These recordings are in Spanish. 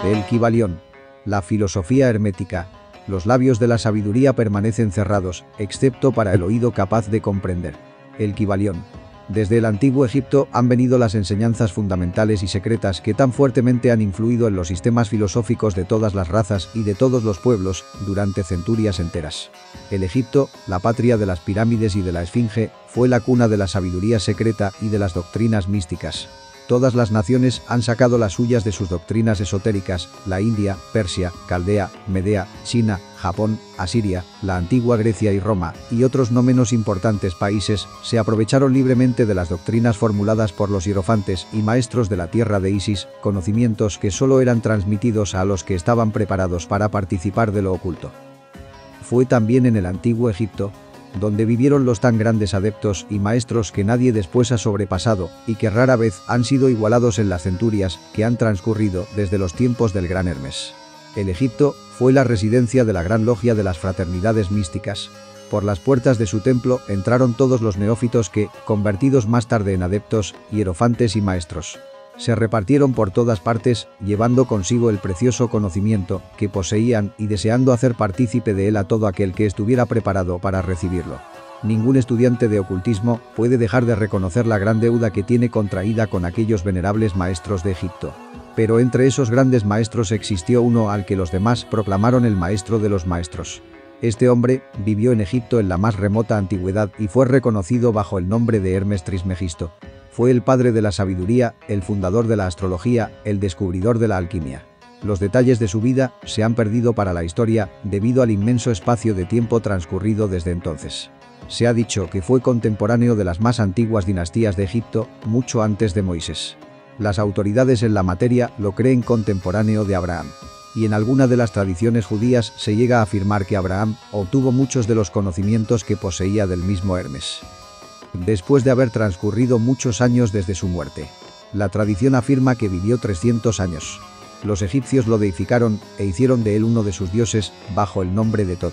El Kybalión. La filosofía hermética. Los labios de la sabiduría permanecen cerrados, excepto para el oído capaz de comprender. El Kybalión. Desde el antiguo Egipto han venido las enseñanzas fundamentales y secretas que tan fuertemente han influido en los sistemas filosóficos de todas las razas y de todos los pueblos durante centurias enteras. El Egipto, la patria de las pirámides y de la Esfinge, fue la cuna de la sabiduría secreta y de las doctrinas místicas. Todas las naciones han sacado las suyas de sus doctrinas esotéricas: la India, Persia, Caldea, Medea, China, Japón, Asiria, la antigua Grecia y Roma, y otros no menos importantes países, se aprovecharon libremente de las doctrinas formuladas por los hierofantes y maestros de la tierra de Isis, conocimientos que solo eran transmitidos a los que estaban preparados para participar de lo oculto. Fue también en el antiguo Egipto donde vivieron los tan grandes adeptos y maestros que nadie después ha sobrepasado y que rara vez han sido igualados en las centurias que han transcurrido desde los tiempos del gran Hermes. El Egipto fue la residencia de la gran logia de las fraternidades místicas. Por las puertas de su templo entraron todos los neófitos que, convertidos más tarde en adeptos, hierofantes y maestros, se repartieron por todas partes, llevando consigo el precioso conocimiento que poseían y deseando hacer partícipe de él a todo aquel que estuviera preparado para recibirlo. Ningún estudiante de ocultismo puede dejar de reconocer la gran deuda que tiene contraída con aquellos venerables maestros de Egipto. Pero entre esos grandes maestros existió uno al que los demás proclamaron el maestro de los maestros. Este hombre vivió en Egipto en la más remota antigüedad y fue reconocido bajo el nombre de Hermes Trismegisto. Fue el padre de la sabiduría, el fundador de la astrología, el descubridor de la alquimia. Los detalles de su vida se han perdido para la historia debido al inmenso espacio de tiempo transcurrido desde entonces. Se ha dicho que fue contemporáneo de las más antiguas dinastías de Egipto, mucho antes de Moisés. Las autoridades en la materia lo creen contemporáneo de Abraham. Y en alguna de las tradiciones judías se llega a afirmar que Abraham obtuvo muchos de los conocimientos que poseía del mismo Hermes, después de haber transcurrido muchos años desde su muerte. La tradición afirma que vivió 300 años. Los egipcios lo deificaron e hicieron de él uno de sus dioses, bajo el nombre de Tot.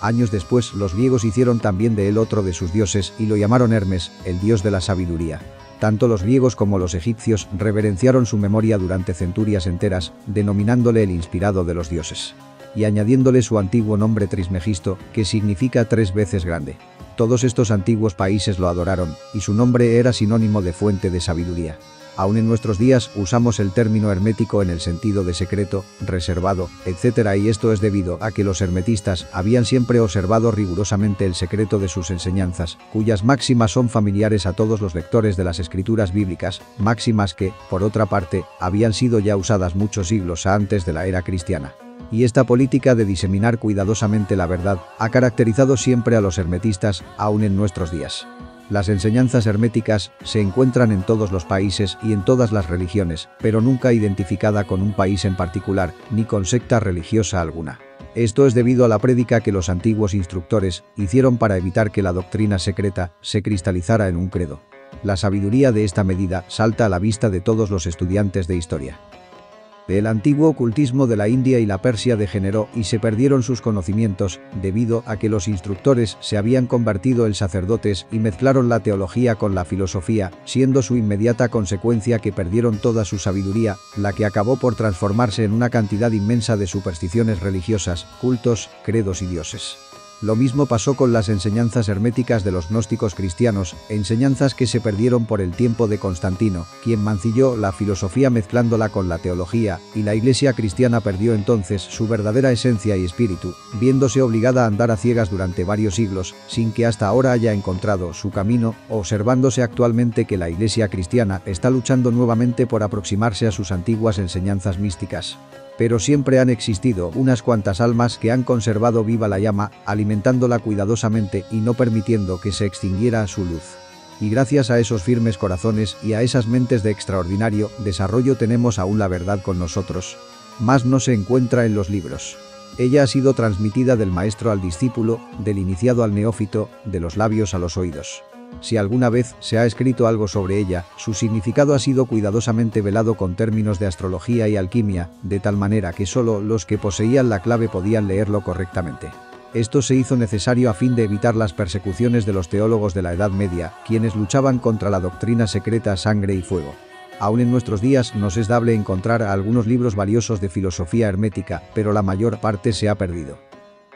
Años después los griegos hicieron también de él otro de sus dioses y lo llamaron Hermes, el dios de la sabiduría. Tanto los griegos como los egipcios reverenciaron su memoria durante centurias enteras, denominándole el inspirado de los dioses, y añadiéndole su antiguo nombre Trismegisto, que significa 3 veces grande. Todos estos antiguos países lo adoraron, y su nombre era sinónimo de fuente de sabiduría. Aún en nuestros días usamos el término hermético en el sentido de secreto, reservado, etc. Y esto es debido a que los hermetistas habían siempre observado rigurosamente el secreto de sus enseñanzas, cuyas máximas son familiares a todos los lectores de las escrituras bíblicas, máximas que, por otra parte, habían sido ya usadas muchos siglos antes de la era cristiana. Y esta política de diseminar cuidadosamente la verdad ha caracterizado siempre a los hermetistas, aún en nuestros días. Las enseñanzas herméticas se encuentran en todos los países y en todas las religiones, pero nunca identificada con un país en particular, ni con secta religiosa alguna. Esto es debido a la prédica que los antiguos instructores hicieron para evitar que la doctrina secreta se cristalizara en un credo. La sabiduría de esta medida salta a la vista de todos los estudiantes de historia. El antiguo ocultismo de la India y la Persia degeneró y se perdieron sus conocimientos debido a que los instructores se habían convertido en sacerdotes y mezclaron la teología con la filosofía, siendo su inmediata consecuencia que perdieron toda su sabiduría, la que acabó por transformarse en una cantidad inmensa de supersticiones religiosas, cultos, credos y dioses. Lo mismo pasó con las enseñanzas herméticas de los gnósticos cristianos, enseñanzas que se perdieron por el tiempo de Constantino, quien mancilló la filosofía mezclándola con la teología, y la Iglesia cristiana perdió entonces su verdadera esencia y espíritu, viéndose obligada a andar a ciegas durante varios siglos, sin que hasta ahora haya encontrado su camino, observándose actualmente que la Iglesia cristiana está luchando nuevamente por aproximarse a sus antiguas enseñanzas místicas. Pero siempre han existido unas cuantas almas que han conservado viva la llama, alimentándola cuidadosamente y no permitiendo que se extinguiera su luz. Y gracias a esos firmes corazones y a esas mentes de extraordinario desarrollo tenemos aún la verdad con nosotros. Mas no se encuentra en los libros. Ella ha sido transmitida del maestro al discípulo, del iniciado al neófito, de los labios a los oídos. Si alguna vez se ha escrito algo sobre ella, su significado ha sido cuidadosamente velado con términos de astrología y alquimia, de tal manera que solo los que poseían la clave podían leerlo correctamente. Esto se hizo necesario a fin de evitar las persecuciones de los teólogos de la Edad Media, quienes luchaban contra la doctrina secreta sangre y fuego. Aún en nuestros días nos es dable encontrar algunos libros valiosos de filosofía hermética, pero la mayor parte se ha perdido.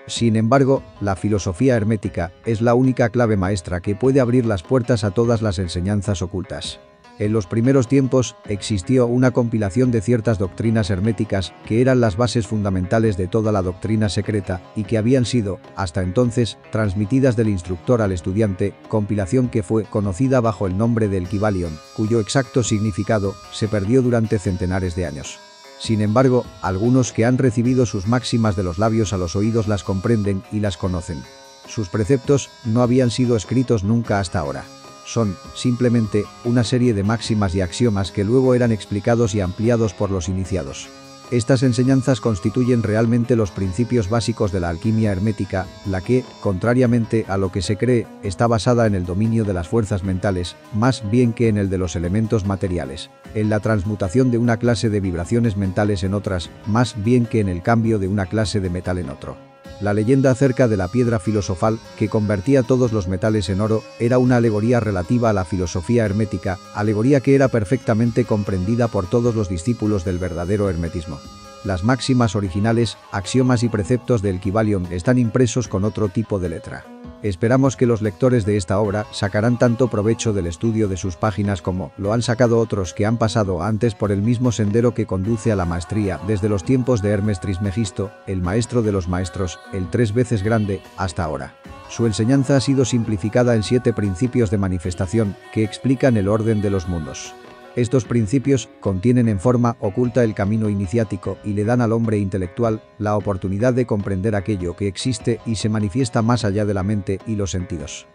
Sin embargo, la filosofía hermética es la única clave maestra que puede abrir las puertas a todas las enseñanzas ocultas. En los primeros tiempos existió una compilación de ciertas doctrinas herméticas que eran las bases fundamentales de toda la doctrina secreta y que habían sido, hasta entonces, transmitidas del instructor al estudiante, compilación que fue conocida bajo el nombre del Kybalion, cuyo exacto significado se perdió durante centenares de años. Sin embargo, algunos que han recibido sus máximas de los labios a los oídos las comprenden y las conocen. Sus preceptos no habían sido escritos nunca hasta ahora. Son, simplemente, una serie de máximas y axiomas que luego eran explicados y ampliados por los iniciados. Estas enseñanzas constituyen realmente los principios básicos de la alquimia hermética, la que, contrariamente a lo que se cree, está basada en el dominio de las fuerzas mentales, más bien que en el de los elementos materiales, en la transmutación de una clase de vibraciones mentales en otras, más bien que en el cambio de una clase de metal en otro. La leyenda acerca de la piedra filosofal, que convertía todos los metales en oro, era una alegoría relativa a la filosofía hermética, alegoría que era perfectamente comprendida por todos los discípulos del verdadero hermetismo. Las máximas originales, axiomas y preceptos del Kybalion están impresos con otro tipo de letra. Esperamos que los lectores de esta obra sacarán tanto provecho del estudio de sus páginas como lo han sacado otros que han pasado antes por el mismo sendero que conduce a la maestría desde los tiempos de Hermes Trismegisto, el maestro de los maestros, el 3 veces grande, hasta ahora. Su enseñanza ha sido simplificada en 7 principios de manifestación que explican el orden de los mundos. Estos principios contienen en forma oculta el camino iniciático y le dan al hombre intelectual la oportunidad de comprender aquello que existe y se manifiesta más allá de la mente y los sentidos.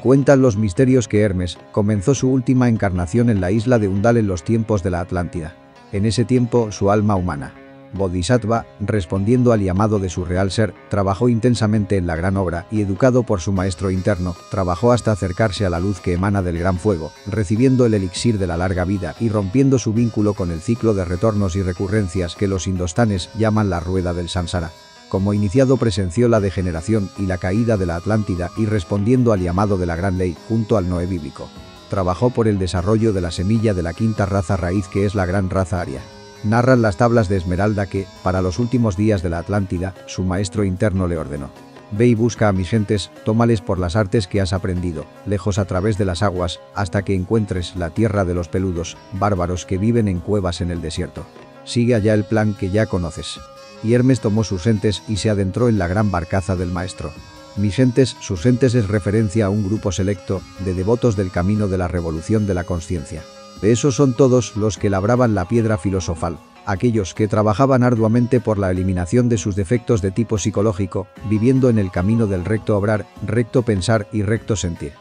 Cuentan los misterios que Hermes comenzó su última encarnación en la isla de Undal en los tiempos de la Atlántida. En ese tiempo su alma humana, Bodhisattva, respondiendo al llamado de su real ser, trabajó intensamente en la gran obra y, educado por su maestro interno, trabajó hasta acercarse a la luz que emana del gran fuego, recibiendo el elixir de la larga vida y rompiendo su vínculo con el ciclo de retornos y recurrencias que los indostanes llaman la rueda del samsara. Como iniciado presenció la degeneración y la caída de la Atlántida y, respondiendo al llamado de la gran ley junto al Noé bíblico, trabajó por el desarrollo de la semilla de la quinta raza raíz que es la gran raza aria. Narran las tablas de Esmeralda que, para los últimos días de la Atlántida, su maestro interno le ordenó: ve y busca a mis gentes, tómales por las artes que has aprendido, lejos a través de las aguas, hasta que encuentres la tierra de los peludos, bárbaros que viven en cuevas en el desierto. Sigue allá el plan que ya conoces. Y Hermes tomó sus gentes y se adentró en la gran barcaza del maestro. Mis gentes, sus gentes es referencia a un grupo selecto de devotos del camino de la revolución de la consciencia. Esos son todos los que labraban la piedra filosofal, aquellos que trabajaban arduamente por la eliminación de sus defectos de tipo psicológico, viviendo en el camino del recto obrar, recto pensar y recto sentir.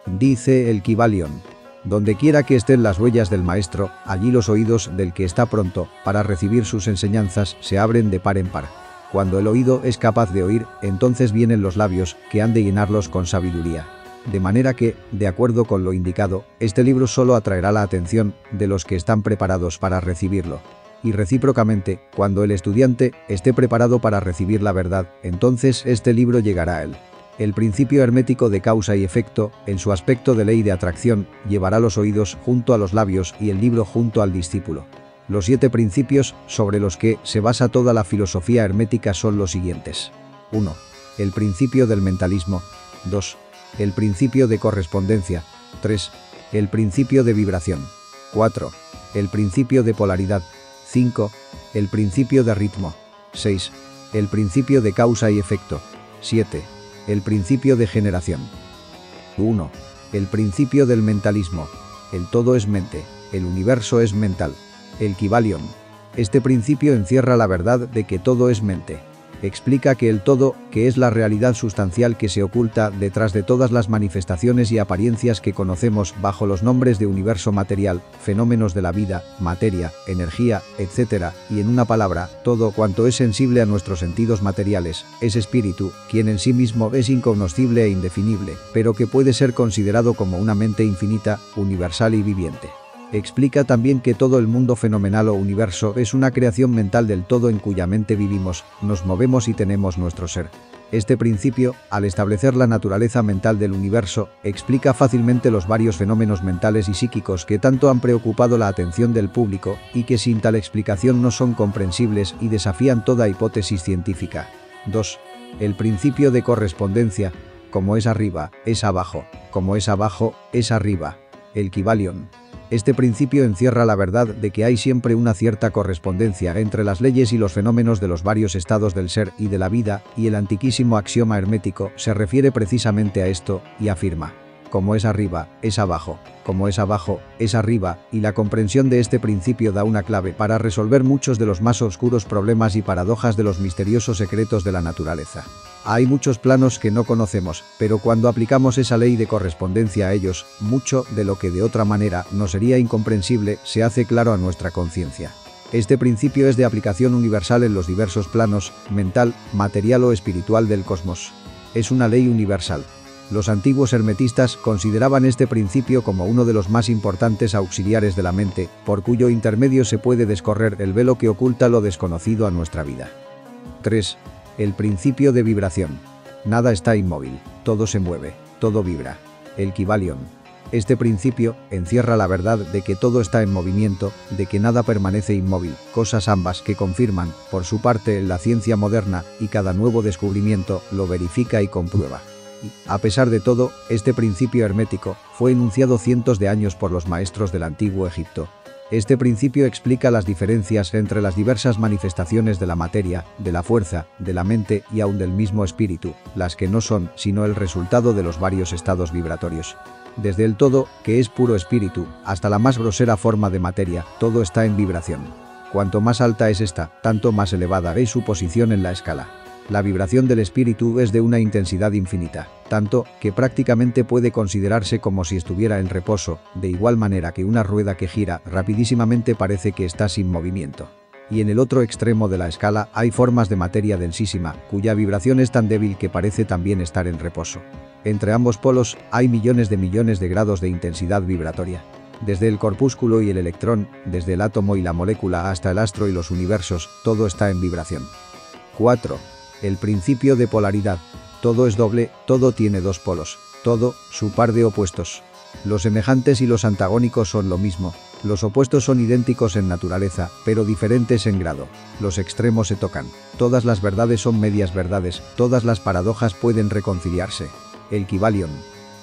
Dice el Kybalion: donde quiera que estén las huellas del maestro, allí los oídos del que está pronto para recibir sus enseñanzas se abren de par en par. Cuando el oído es capaz de oír, entonces vienen los labios que han de llenarlos con sabiduría. De manera que, de acuerdo con lo indicado, este libro solo atraerá la atención de los que están preparados para recibirlo. Y recíprocamente, cuando el estudiante esté preparado para recibir la verdad, entonces este libro llegará a él. El principio hermético de causa y efecto, en su aspecto de ley de atracción, llevará los oídos junto a los labios y el libro junto al discípulo. Los 7 principios sobre los que se basa toda la filosofía hermética son los siguientes. 1. El principio del mentalismo. 2. El principio de correspondencia. 3. El principio de vibración. 4. El principio de polaridad. 5. El principio de ritmo. 6. El principio de causa y efecto. 7. El principio de generación. 1. El principio del mentalismo. El todo es mente, el universo es mental. El Kybalion. Este principio encierra la verdad de que todo es mente. Explica que el todo, que es la realidad sustancial que se oculta detrás de todas las manifestaciones y apariencias que conocemos bajo los nombres de universo material, fenómenos de la vida, materia, energía, etc., y en una palabra, todo cuanto es sensible a nuestros sentidos materiales, es espíritu, quien en sí mismo es incognoscible e indefinible, pero que puede ser considerado como una mente infinita, universal y viviente. Explica también que todo el mundo fenomenal o universo es una creación mental del todo en cuya mente vivimos, nos movemos y tenemos nuestro ser. Este principio, al establecer la naturaleza mental del universo, explica fácilmente los varios fenómenos mentales y psíquicos que tanto han preocupado la atención del público y que sin tal explicación no son comprensibles y desafían toda hipótesis científica. 2. El principio de correspondencia. Como es arriba, es abajo. Como es abajo, es arriba. El Kybalion. Este principio encierra la verdad de que hay siempre una cierta correspondencia entre las leyes y los fenómenos de los varios estados del ser y de la vida, y el antiquísimo axioma hermético se refiere precisamente a esto, y afirma: como es arriba, es abajo, como es abajo, es arriba, y la comprensión de este principio da una clave para resolver muchos de los más oscuros problemas y paradojas de los misteriosos secretos de la naturaleza. Hay muchos planos que no conocemos, pero cuando aplicamos esa ley de correspondencia a ellos, mucho de lo que de otra manera nos sería incomprensible se hace claro a nuestra conciencia. Este principio es de aplicación universal en los diversos planos, mental, material o espiritual del cosmos. Es una ley universal. Los antiguos hermetistas consideraban este principio como uno de los más importantes auxiliares de la mente, por cuyo intermedio se puede descorrer el velo que oculta lo desconocido a nuestra vida. 3. El principio de vibración. Nada está inmóvil, todo se mueve, todo vibra. El Kybalion. Este principio encierra la verdad de que todo está en movimiento, de que nada permanece inmóvil, cosas ambas que confirman, por su parte, la ciencia moderna, y cada nuevo descubrimiento lo verifica y comprueba. A pesar de todo, este principio hermético fue enunciado cientos de años por los maestros del antiguo Egipto. Este principio explica las diferencias entre las diversas manifestaciones de la materia, de la fuerza, de la mente y aún del mismo espíritu, las que no son sino el resultado de los varios estados vibratorios. Desde el todo, que es puro espíritu, hasta la más grosera forma de materia, todo está en vibración. Cuanto más alta es esta, tanto más elevada es su posición en la escala. La vibración del espíritu es de una intensidad infinita, tanto que prácticamente puede considerarse como si estuviera en reposo, de igual manera que una rueda que gira rapidísimamente parece que está sin movimiento. Y en el otro extremo de la escala hay formas de materia densísima, cuya vibración es tan débil que parece también estar en reposo. Entre ambos polos hay millones de grados de intensidad vibratoria. Desde el corpúsculo y el electrón, desde el átomo y la molécula hasta el astro y los universos, todo está en vibración. 4. El principio de polaridad. Todo es doble, todo tiene dos polos, todo, su par de opuestos. Los semejantes y los antagónicos son lo mismo, los opuestos son idénticos en naturaleza, pero diferentes en grado. Los extremos se tocan, todas las verdades son medias verdades, todas las paradojas pueden reconciliarse. El Kybalion.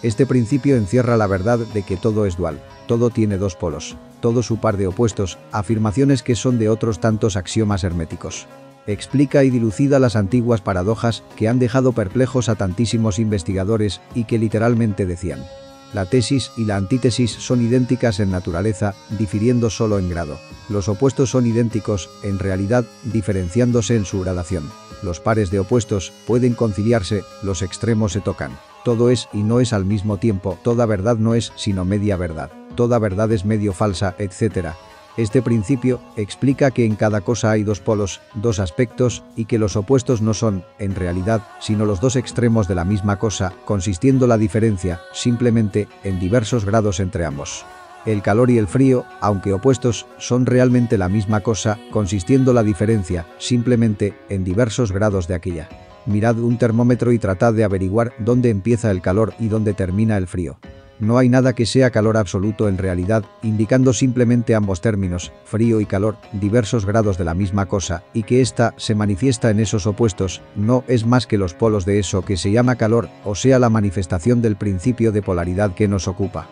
Este principio encierra la verdad de que todo es dual, todo tiene dos polos, todo su par de opuestos, afirmaciones que son de otros tantos axiomas herméticos. Explica y dilucida las antiguas paradojas que han dejado perplejos a tantísimos investigadores y que literalmente decían: la tesis y la antítesis son idénticas en naturaleza, difiriendo solo en grado. Los opuestos son idénticos, en realidad, diferenciándose en su gradación. Los pares de opuestos pueden conciliarse, los extremos se tocan. Todo es y no es al mismo tiempo, toda verdad no es sino media verdad, toda verdad es medio falsa, etc. Este principio explica que en cada cosa hay dos polos, dos aspectos, y que los opuestos no son, en realidad, sino los dos extremos de la misma cosa, consistiendo la diferencia, simplemente, en diversos grados entre ambos. El calor y el frío, aunque opuestos, son realmente la misma cosa, consistiendo la diferencia, simplemente, en diversos grados de aquella. Mirad un termómetro y tratad de averiguar dónde empieza el calor y dónde termina el frío. No hay nada que sea calor absoluto en realidad, indicando simplemente ambos términos, frío y calor, diversos grados de la misma cosa, y que ésta se manifiesta en esos opuestos, no es más que los polos de eso que se llama calor, o sea la manifestación del principio de polaridad que nos ocupa.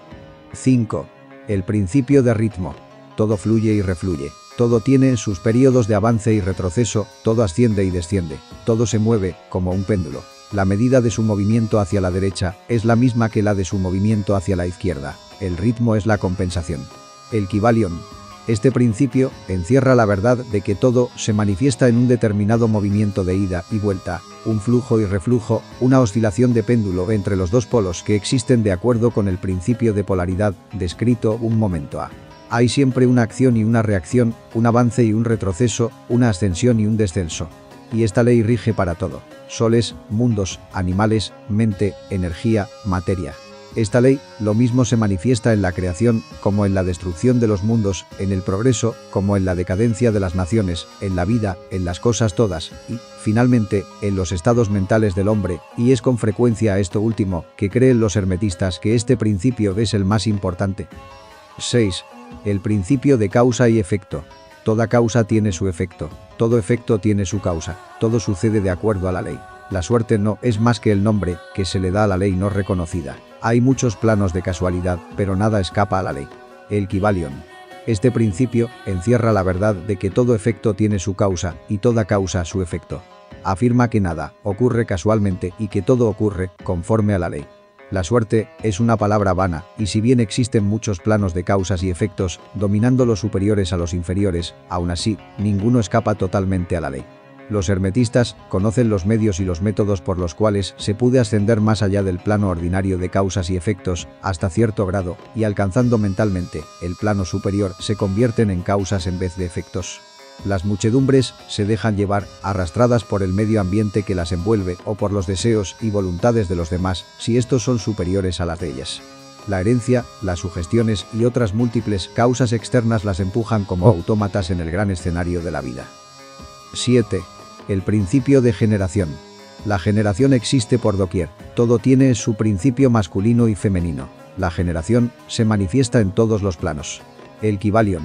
5. El principio de ritmo. Todo fluye y refluye. Todo tiene sus periodos de avance y retroceso, todo asciende y desciende, todo se mueve, como un péndulo. La medida de su movimiento hacia la derecha es la misma que la de su movimiento hacia la izquierda. El ritmo es la compensación. El Kybalion. Este principio encierra la verdad de que todo se manifiesta en un determinado movimiento de ida y vuelta, un flujo y reflujo, una oscilación de péndulo entre los dos polos que existen de acuerdo con el principio de polaridad descrito un momento a. Hay siempre una acción y una reacción, un avance y un retroceso, una ascensión y un descenso. Y esta ley rige para todo. Soles, mundos, animales, mente, energía, materia. Esta ley, lo mismo se manifiesta en la creación, como en la destrucción de los mundos, en el progreso, como en la decadencia de las naciones, en la vida, en las cosas todas, y, finalmente, en los estados mentales del hombre, y es con frecuencia esto último, que creen los hermetistas que este principio es el más importante. 6. El principio de causa y efecto. Toda causa tiene su efecto, todo efecto tiene su causa, todo sucede de acuerdo a la ley. La suerte no es más que el nombre que se le da a la ley no reconocida. Hay muchos planos de casualidad, pero nada escapa a la ley. El Kybalion. Este principio encierra la verdad de que todo efecto tiene su causa y toda causa su efecto. Afirma que nada ocurre casualmente y que todo ocurre conforme a la ley. La suerte es una palabra vana, y si bien existen muchos planos de causas y efectos, dominando los superiores a los inferiores, aún así, ninguno escapa totalmente a la ley. Los hermetistas conocen los medios y los métodos por los cuales se puede ascender más allá del plano ordinario de causas y efectos, hasta cierto grado, y alcanzando mentalmente el plano superior se convierten en causas en vez de efectos. Las muchedumbres se dejan llevar, arrastradas por el medio ambiente que las envuelve o por los deseos y voluntades de los demás, si estos son superiores a las de ellas. La herencia, las sugestiones y otras múltiples causas externas las empujan como autómatas en el gran escenario de la vida. 7. El principio de generación. La generación existe por doquier, todo tiene su principio masculino y femenino. La generación se manifiesta en todos los planos. El Kybalion.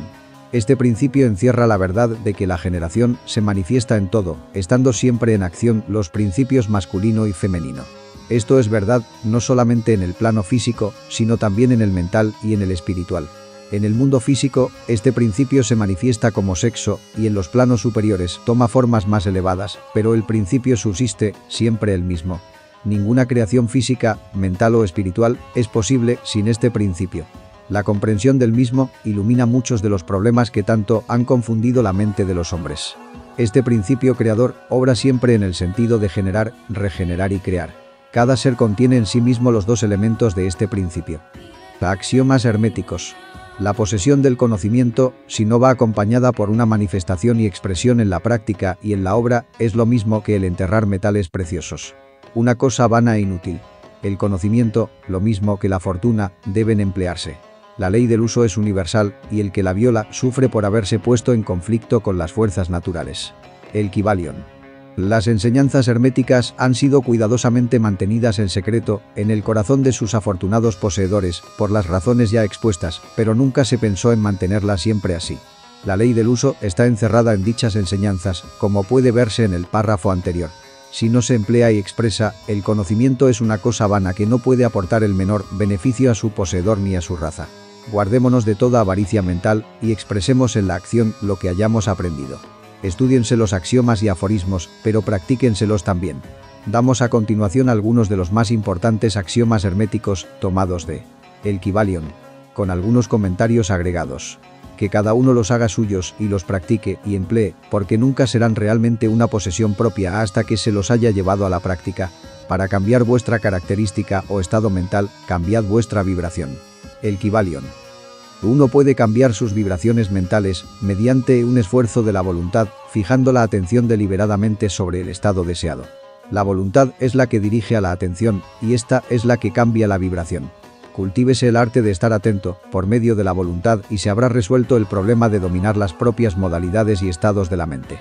Este principio encierra la verdad de que la generación se manifiesta en todo, estando siempre en acción los principios masculino y femenino. Esto es verdad no solamente en el plano físico, sino también en el mental y en el espiritual. En el mundo físico, este principio se manifiesta como sexo y en los planos superiores toma formas más elevadas, pero el principio subsiste, siempre el mismo. Ninguna creación física, mental o espiritual es posible sin este principio. La comprensión del mismo ilumina muchos de los problemas que tanto han confundido la mente de los hombres. Este principio creador obra siempre en el sentido de generar, regenerar y crear. Cada ser contiene en sí mismo los dos elementos de este principio. Axiomas herméticos. La posesión del conocimiento, si no va acompañada por una manifestación y expresión en la práctica y en la obra, es lo mismo que el enterrar metales preciosos. Una cosa vana e inútil. El conocimiento, lo mismo que la fortuna, deben emplearse. La ley del uso es universal, y el que la viola sufre por haberse puesto en conflicto con las fuerzas naturales. El Kybalion. Las enseñanzas herméticas han sido cuidadosamente mantenidas en secreto en el corazón de sus afortunados poseedores, por las razones ya expuestas, pero nunca se pensó en mantenerlas siempre así. La ley del uso está encerrada en dichas enseñanzas, como puede verse en el párrafo anterior. Si no se emplea y expresa, el conocimiento es una cosa vana que no puede aportar el menor beneficio a su poseedor ni a su raza. Guardémonos de toda avaricia mental y expresemos en la acción lo que hayamos aprendido. Estúdiense los axiomas y aforismos, pero practíquenselos también. Damos a continuación algunos de los más importantes axiomas herméticos tomados de El Kybalion, con algunos comentarios agregados. Que cada uno los haga suyos y los practique y emplee, porque nunca serán realmente una posesión propia hasta que se los haya llevado a la práctica. Para cambiar vuestra característica o estado mental, cambiad vuestra vibración. El Kybalion. Uno puede cambiar sus vibraciones mentales mediante un esfuerzo de la voluntad, fijando la atención deliberadamente sobre el estado deseado. La voluntad es la que dirige a la atención, y esta es la que cambia la vibración. Cultívese el arte de estar atento, por medio de la voluntad, y se habrá resuelto el problema de dominar las propias modalidades y estados de la mente.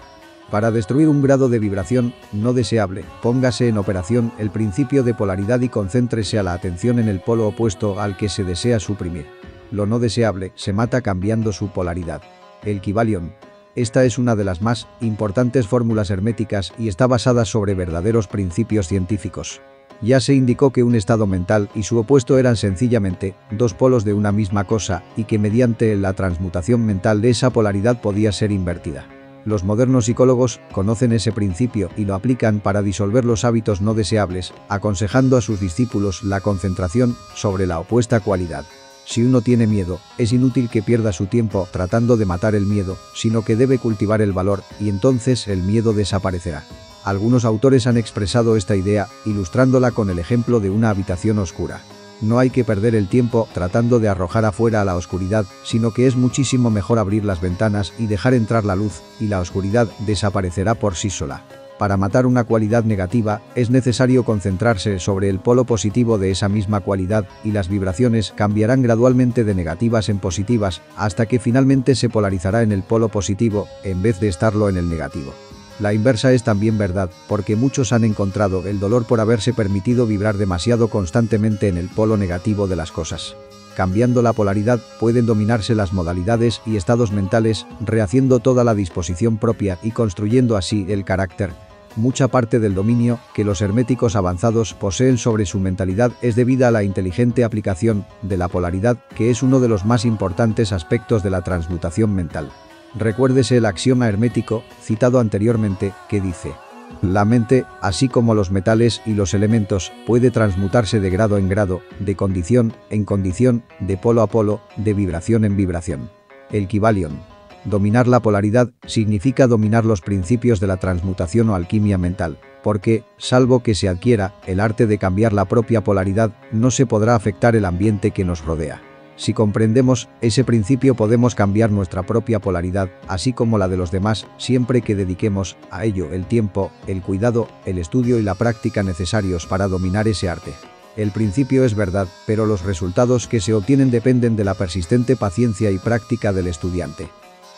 Para destruir un grado de vibración no deseable, póngase en operación el principio de polaridad y concéntrese a la atención en el polo opuesto al que se desea suprimir. Lo no deseable se mata cambiando su polaridad. El Kybalion. Esta es una de las más importantes fórmulas herméticas y está basada sobre verdaderos principios científicos. Ya se indicó que un estado mental y su opuesto eran sencillamente dos polos de una misma cosa y que mediante la transmutación mental de esa polaridad podía ser invertida. Los modernos psicólogos conocen ese principio y lo aplican para disolver los hábitos no deseables, aconsejando a sus discípulos la concentración sobre la opuesta cualidad. Si uno tiene miedo, es inútil que pierda su tiempo tratando de matar el miedo, sino que debe cultivar el valor, y entonces el miedo desaparecerá. Algunos autores han expresado esta idea, ilustrándola con el ejemplo de una habitación oscura. No hay que perder el tiempo tratando de arrojar afuera a la oscuridad, sino que es muchísimo mejor abrir las ventanas y dejar entrar la luz, y la oscuridad desaparecerá por sí sola. Para matar una cualidad negativa, es necesario concentrarse sobre el polo positivo de esa misma cualidad y las vibraciones cambiarán gradualmente de negativas en positivas hasta que finalmente se polarizará en el polo positivo en vez de estarlo en el negativo. La inversa es también verdad, porque muchos han encontrado el dolor por haberse permitido vibrar demasiado constantemente en el polo negativo de las cosas. Cambiando la polaridad, pueden dominarse las modalidades y estados mentales, rehaciendo toda la disposición propia y construyendo así el carácter. Mucha parte del dominio que los herméticos avanzados poseen sobre su mentalidad es debida a la inteligente aplicación de la polaridad, que es uno de los más importantes aspectos de la transmutación mental. Recuérdese el axioma hermético, citado anteriormente, que dice: la mente, así como los metales y los elementos, puede transmutarse de grado en grado, de condición en condición, de polo a polo, de vibración en vibración. El Kybalion. Dominar la polaridad significa dominar los principios de la transmutación o alquimia mental, porque, salvo que se adquiera el arte de cambiar la propia polaridad, no se podrá afectar el ambiente que nos rodea. Si comprendemos ese principio podemos cambiar nuestra propia polaridad, así como la de los demás, siempre que dediquemos a ello el tiempo, el cuidado, el estudio y la práctica necesarios para dominar ese arte. El principio es verdad, pero los resultados que se obtienen dependen de la persistente paciencia y práctica del estudiante.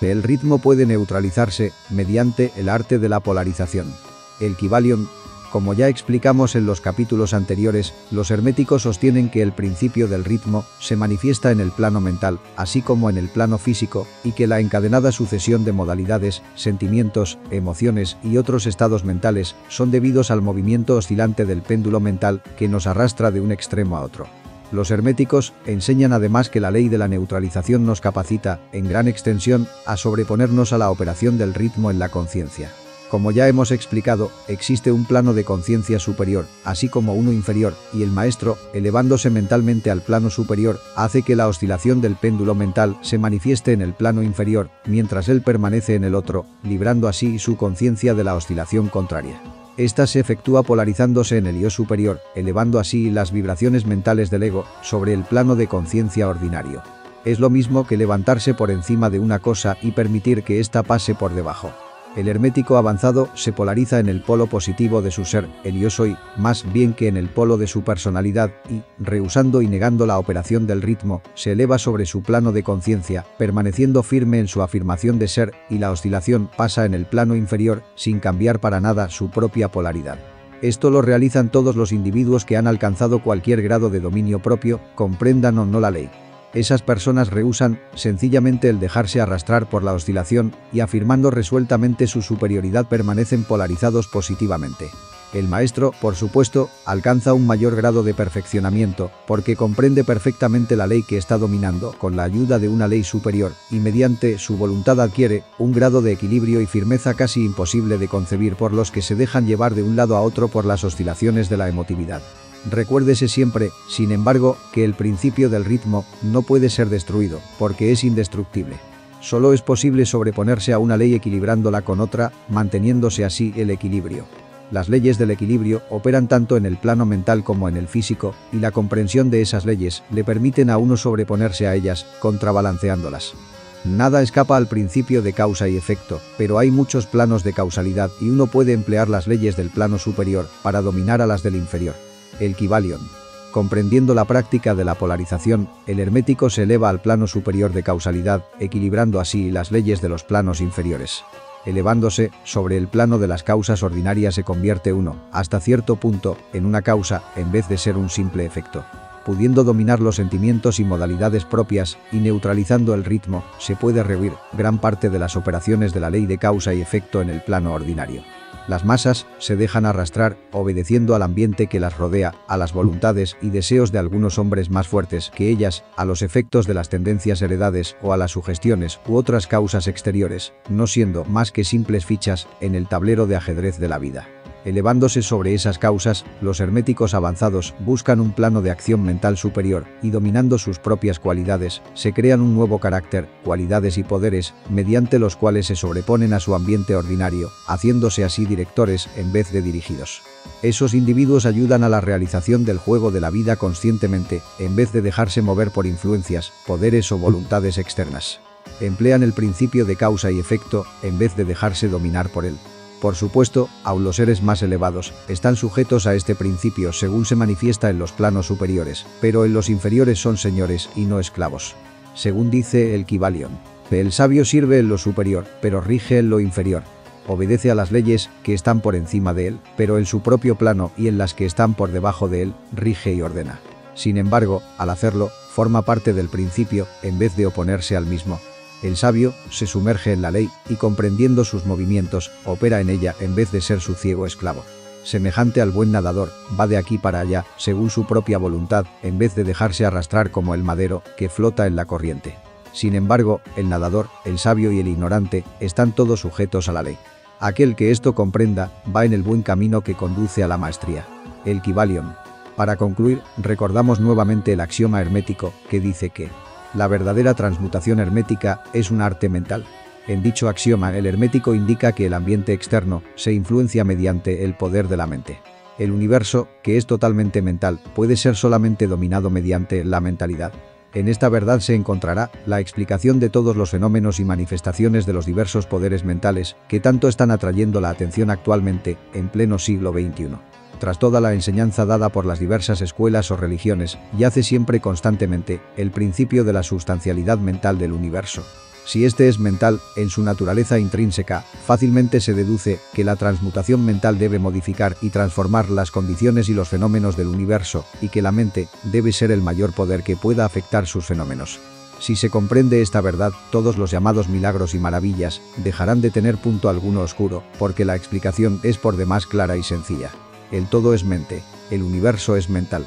El ritmo puede neutralizarse mediante el arte de la polarización. El Kybalion. Como ya explicamos en los capítulos anteriores, los herméticos sostienen que el principio del ritmo se manifiesta en el plano mental, así como en el plano físico, y que la encadenada sucesión de modalidades, sentimientos, emociones y otros estados mentales son debidos al movimiento oscilante del péndulo mental que nos arrastra de un extremo a otro. Los herméticos enseñan además que la ley de la neutralización nos capacita, en gran extensión, a sobreponernos a la operación del ritmo en la conciencia. Como ya hemos explicado, existe un plano de conciencia superior, así como uno inferior, y el maestro, elevándose mentalmente al plano superior, hace que la oscilación del péndulo mental se manifieste en el plano inferior, mientras él permanece en el otro, librando así su conciencia de la oscilación contraria. Esta se efectúa polarizándose en el yo superior, elevando así las vibraciones mentales del ego sobre el plano de conciencia ordinario. Es lo mismo que levantarse por encima de una cosa y permitir que ésta pase por debajo. El hermético avanzado se polariza en el polo positivo de su ser, el yo soy, más bien que en el polo de su personalidad y, rehusando y negando la operación del ritmo, se eleva sobre su plano de conciencia, permaneciendo firme en su afirmación de ser, y la oscilación pasa en el plano inferior, sin cambiar para nada su propia polaridad. Esto lo realizan todos los individuos que han alcanzado cualquier grado de dominio propio, comprendan o no la ley. Esas personas rehúsan sencillamente el dejarse arrastrar por la oscilación y afirmando resueltamente su superioridad permanecen polarizados positivamente. El maestro, por supuesto, alcanza un mayor grado de perfeccionamiento porque comprende perfectamente la ley que está dominando con la ayuda de una ley superior y mediante su voluntad adquiere un grado de equilibrio y firmeza casi imposible de concebir por los que se dejan llevar de un lado a otro por las oscilaciones de la emotividad. Recuérdese siempre, sin embargo, que el principio del ritmo no puede ser destruido, porque es indestructible. Solo es posible sobreponerse a una ley equilibrándola con otra, manteniéndose así el equilibrio. Las leyes del equilibrio operan tanto en el plano mental como en el físico, y la comprensión de esas leyes le permiten a uno sobreponerse a ellas, contrabalanceándolas. Nada escapa al principio de causa y efecto, pero hay muchos planos de causalidad y uno puede emplear las leyes del plano superior para dominar a las del inferior. El Kybalion. Comprendiendo la práctica de la polarización, el hermético se eleva al plano superior de causalidad, equilibrando así las leyes de los planos inferiores. Elevándose sobre el plano de las causas ordinarias se convierte uno, hasta cierto punto, en una causa, en vez de ser un simple efecto. Pudiendo dominar los sentimientos y modalidades propias y neutralizando el ritmo, se puede rehuir gran parte de las operaciones de la ley de causa y efecto en el plano ordinario. Las masas se dejan arrastrar, obedeciendo al ambiente que las rodea, a las voluntades y deseos de algunos hombres más fuertes que ellas, a los efectos de las tendencias heredades o a las sugestiones u otras causas exteriores, no siendo más que simples fichas en el tablero de ajedrez de la vida. Elevándose sobre esas causas, los herméticos avanzados buscan un plano de acción mental superior y dominando sus propias cualidades, se crean un nuevo carácter, cualidades y poderes, mediante los cuales se sobreponen a su ambiente ordinario, haciéndose así directores en vez de dirigidos. Esos individuos ayudan a la realización del juego de la vida conscientemente, en vez de dejarse mover por influencias, poderes o voluntades externas. Emplean el principio de causa y efecto, en vez de dejarse dominar por él. Por supuesto, aun los seres más elevados están sujetos a este principio según se manifiesta en los planos superiores, pero en los inferiores son señores y no esclavos. Según dice el Kybalion, el sabio sirve en lo superior, pero rige en lo inferior. Obedece a las leyes que están por encima de él, pero en su propio plano y en las que están por debajo de él, rige y ordena. Sin embargo, al hacerlo, forma parte del principio en vez de oponerse al mismo. El sabio se sumerge en la ley y comprendiendo sus movimientos, opera en ella en vez de ser su ciego esclavo. Semejante al buen nadador, va de aquí para allá, según su propia voluntad, en vez de dejarse arrastrar como el madero que flota en la corriente. Sin embargo, el nadador, el sabio y el ignorante están todos sujetos a la ley. Aquel que esto comprenda va en el buen camino que conduce a la maestría. El Kybalion. Para concluir, recordamos nuevamente el axioma hermético que dice que la verdadera transmutación hermética es un arte mental. En dicho axioma, el hermético indica que el ambiente externo se influencia mediante el poder de la mente. El universo, que es totalmente mental, puede ser solamente dominado mediante la mentalidad. En esta verdad se encontrará la explicación de todos los fenómenos y manifestaciones de los diversos poderes mentales que tanto están atrayendo la atención actualmente, en pleno siglo XXI. Tras toda la enseñanza dada por las diversas escuelas o religiones, yace siempre constantemente el principio de la sustancialidad mental del universo. Si este es mental, en su naturaleza intrínseca, fácilmente se deduce que la transmutación mental debe modificar y transformar las condiciones y los fenómenos del universo, y que la mente debe ser el mayor poder que pueda afectar sus fenómenos. Si se comprende esta verdad, todos los llamados milagros y maravillas dejarán de tener punto alguno oscuro, porque la explicación es por demás clara y sencilla. El todo es mente, el universo es mental.